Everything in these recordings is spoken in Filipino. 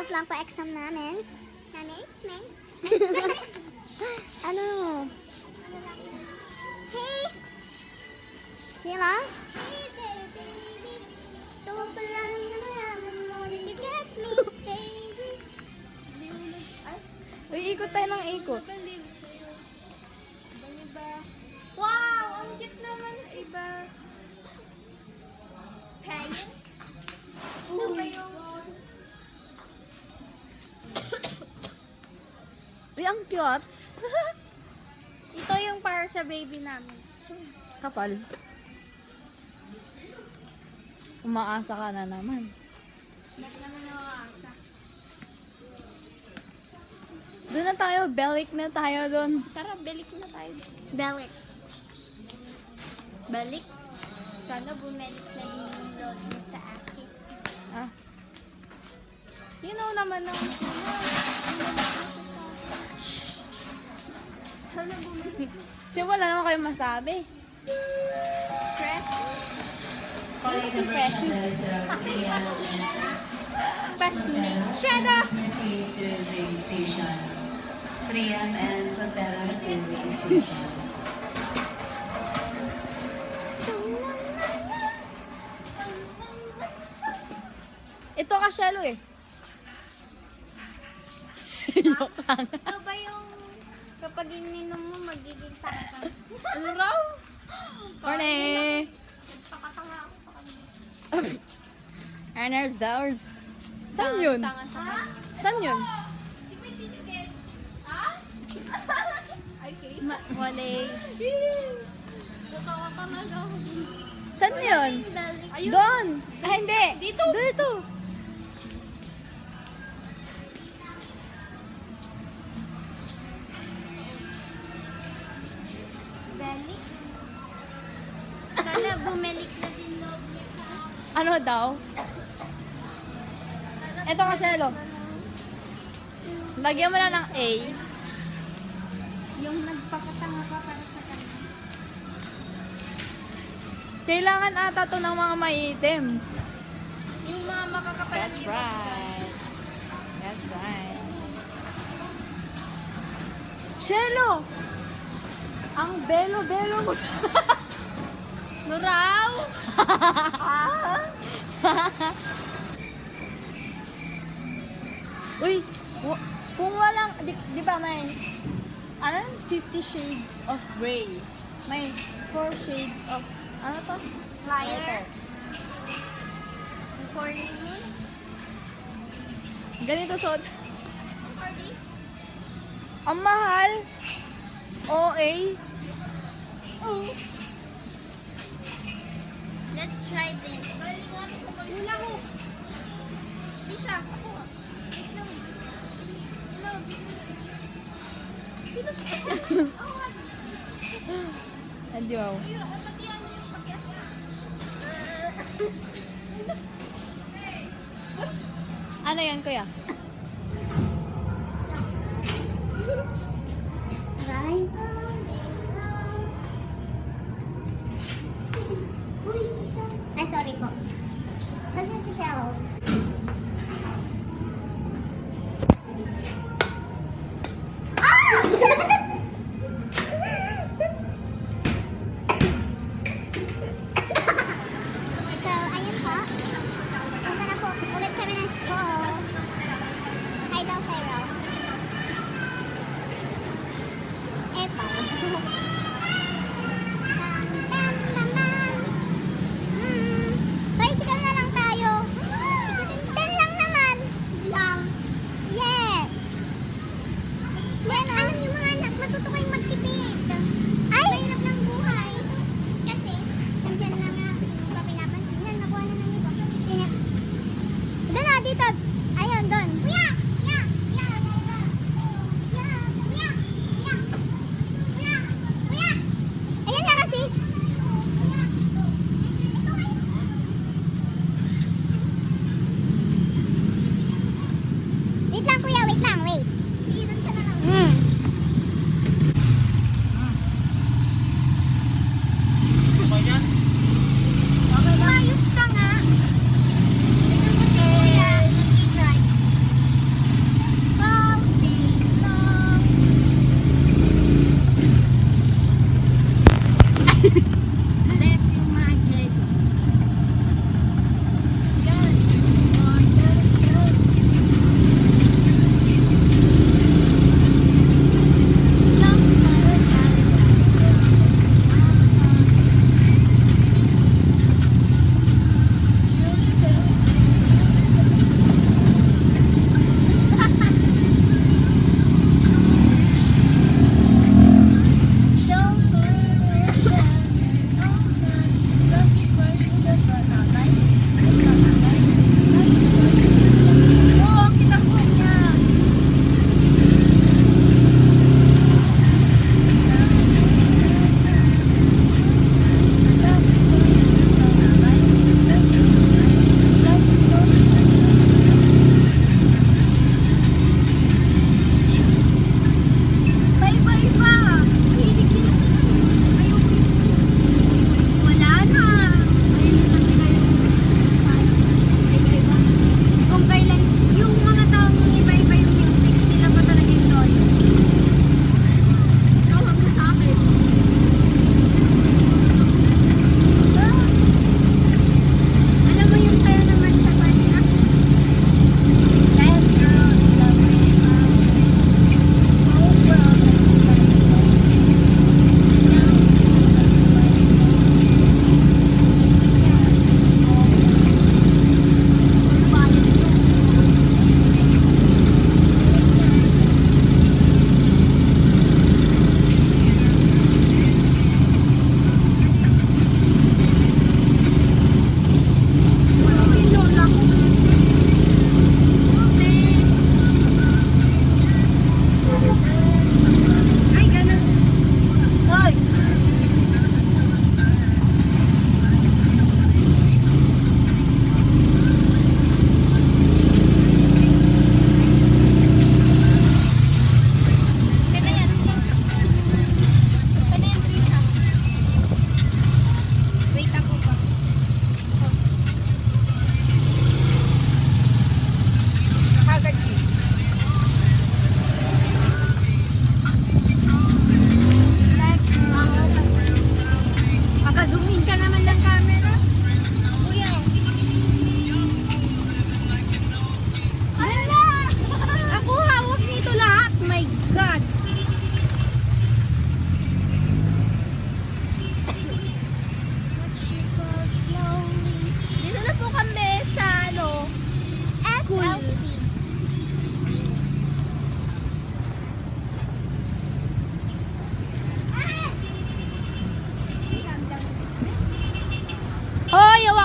Tapos lang po exam namin. Ano? Hey! Sheila? Hey there, baby. Ito pa lang naman mo. Did you get me, baby? Uy, ikot tayo ng ikot. Wow! Ang cute naman ng iba. Payan? Ito ba yung... Uy, ang cute. Ito yung para sa baby namin. Kapal. Umaasa ka na naman. Ba't naman nakakasa? Doon na tayo, belik na tayo doon. Tara, balik na tayo. Balik. Balik? Sana bumalik na din yung lolo sa akin. Ah, You know naman ang Sana bumalik. kasi wala naman kayo masabi. Fresh? Si Precious. Passionate. Shut up! Railway Station. Priam and Sotera Railway Station. Ito ka, Shelo eh. Joke lang. Ito ba yung kapag ininom mo, magiging tangkang? Ano raw? Morning! Pakatawa ako sa kanya. Arnold's Doors. Saan yun? Tanga sa kanya. Saan yun? Okay. Wale. Tatawa ka na daw. Saan yun? Ayun. Doon! Ah, hindi! Dito. Dito! Balik? Sana bumalik na din loob niya sa akin. Ano daw? Ito ka, Shelo. Lagyan mo na ng A. Yung nagpapatanga pa para sa kanya. Kailangan ata to ng mga maitim. Yung mga makakapal. That's right. That's right. Shelo! Ang belo-belo mo. Nuraw! Uy, kung walang, di ba may, ano, 50 shades of gray. May 4 shades of, ano to? Liar. Corny mo? Ganito suot. Corny? Ang mahal. OA. Oh. Let's try this. Hula hoop. Di siya. Ako. Wait lang. Hello. Sino siya? Ako. Hindi wow. Ayun, pati ano yung pakyat niya. Ano yan, kuya? Right? Ay, sorry po. Saan si Cheryl? So, ayun po. Punta na po ulit kami ng school. Hi daw, Cheryl. Epo. Bicycle na lang tayo. 10 lang naman. Lang. Yes. Yan, alam niyo mga anak, matuto kayong magtipid. Ay! Mahirap ng buhay. Kasi, nandyan na nga, pa pinapansin. Yan, nakuha na ng iba. Doon na, dito. Ayun, doon. Kuya! Yeah! Yeah!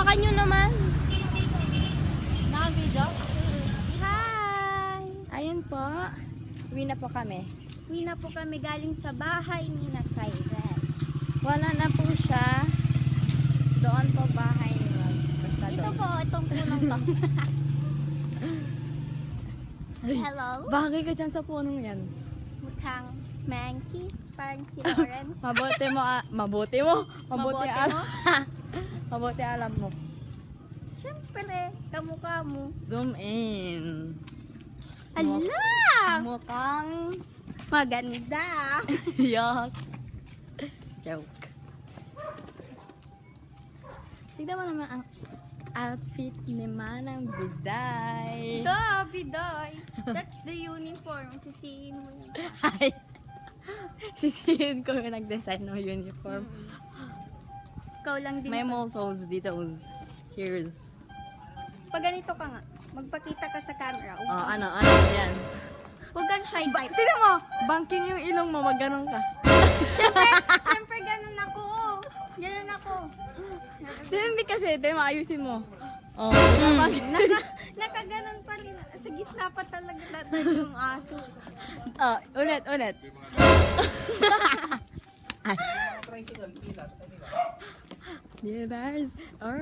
Hawakan nyo naman. Naka-video? Hi! Ayun po. Uwi na po kami. Uwi na po kami galing sa bahay ni na Siren. Wala na po siya. Doon po bahay nila. Basta Ito doon. po, itong punong to. Hello? Bagay ka dyan sa punong yan. Mukhang monkey. Parang si Lawrence. Mabuti mo. Mabuti mo. Mabuti alam. Mabuti alam mo. Siyempre, kamukha mo. Zoom in. Ala! Mukhang Maganda. yak. Joke. Tignan mo naman ang outfit ni Manang Biday. Bidoy. That's the uniform. Sisihin mo yun. Hi. Sisihin ko yung nag-design ng uniform. Ikaw lang din. May mottos dito. Here's. Pag ganito ka nga, magpakita ka sa camera. Oh, ano yan. Huwag kang shy type. Tignan mo, banking yung ilong mo, magganon ka. Siyempre, ganun ako. Ganun ako. Hindi kasi, ito yung maayusin mo. Oh, Nakaganon pa rin. Sa gitna pa talaga tatag yung aso. ulit. Divers or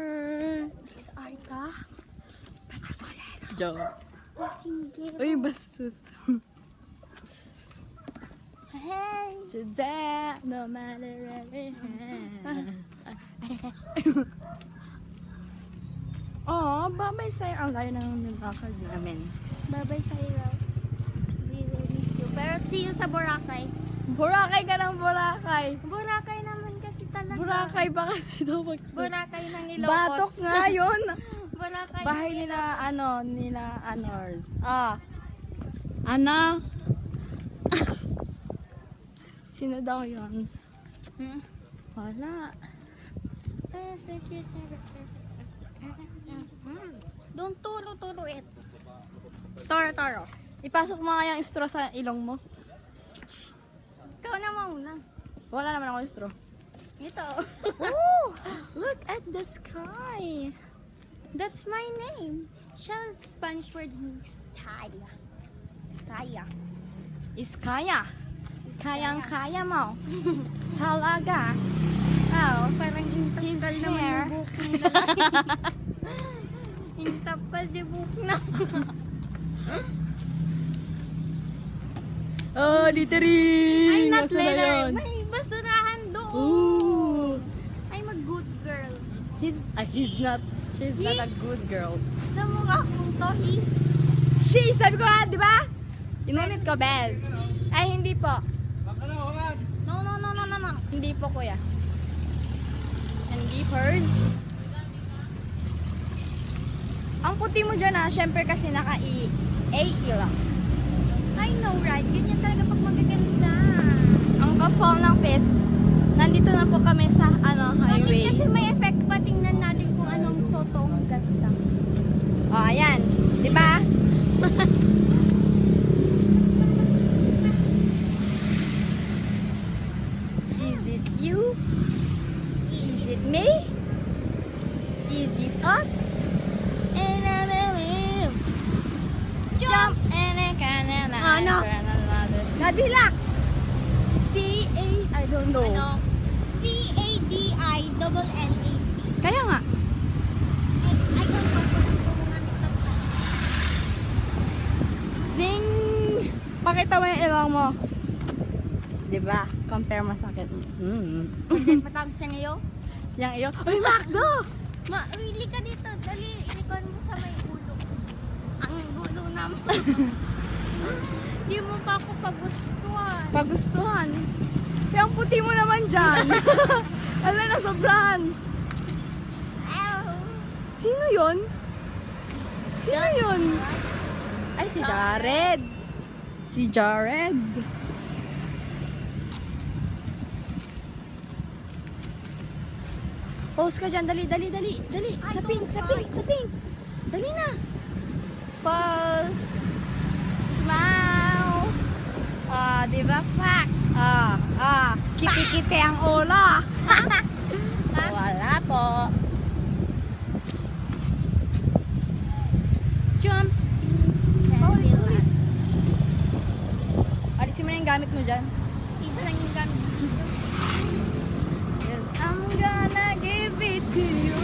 Arta, joke. masinggil. Uy, bastos. Hey! Today, no matter what. Oh, babay sa'yo. Ang layo ng nilakad namin. Bye-bye sa'yo, love. We will miss you. Pero see you sa Boracay. Boracay ka ng Boracay. Boracay naman kasi talaga. Boracay ba kasi daw mag... Boracay ng Ilocos. Batok nga yun. Boracay. Bahay nila, nila Anors. Ano? Sino daw yun? Hmm? Wala. So cute. Don't turo it. Toro. Ipasok mo nga yung straw sa ilong mo. Ikaw na mauna. Wala naman ako straw. Ito. Oh, look at the sky. That's my name. Shell's Spanish word means Skaya. Skaya. Iskaya. Kayang-kaya mo. Talaga. Oh, parang His intapkal naman hair. yung buhok ng lalaki. Intapkal yung buhok na. Oh, littering! I'm not Basta na leather. yun. May basurahan doon. Ooh. I'm a good girl. She's not a good girl. Sa mukha kong tohi. Sabi ko nga, di ba? Inunit ko, Bel. Ay, hindi po. No. Hindi po, kuya. Hindi, purse. Ang puti mo dyan, syempre kasi naka-AE lang. I know, right? Ganyan talaga pag magaganda. Ang kapal ng face. Nandito na po kami sa, highway. Kasi may effect pa. Tingnan natin kung anong totoong ganda. Oh, ayan. Di ba? Is it you? Is it me? Is it us? And I believe. Jump and I can Ano? Cadillac. C-A, I don't know. Ano? CADILLAC. Kaya nga. I don't know kung ano gumamit ng Zing! Pakita mo yung ilong mo. Diba? Compare mo sa akin. Matapos siya ngayon. Yang iyo. Uy, Macdo! Mawili ka dito. Dali, ilikon mo sa may ulo. Ang gulo naman. Di mo pa ako pagustuhan. Pagustuhan. Kaya ang puti mo naman dyan. Alam na, sobrahan. Sino yun? Sino yun? Ay, si Jared. Si Jared. Pose ka dyan. Dali. Sa pink. Dali na. Pose. Smile. Diba? Fuck. Kiti-kiti ang ulo. Wala po. gamit mo dyan? Isa lang yung gamit dito. Yes, I'm gonna give it to you.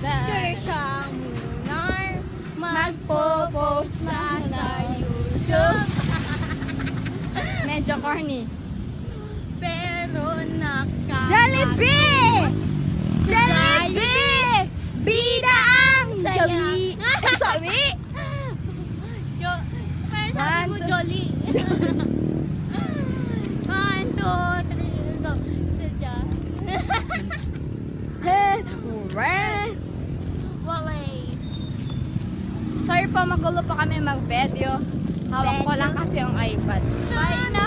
Sure siyang lunar. Magpo-post na sa YouTube. Medyo corny. Pero naka... Jollibee! Jollibee! Bida ang Saya. sabi! Sabi! Pero sabi mo, One, two. Jolly. 1, 2, 3, go. Sadya. Wale. Sorry po, magulo pa kami mag-video. Hawak ko lang kasi yung iPad. Bye na.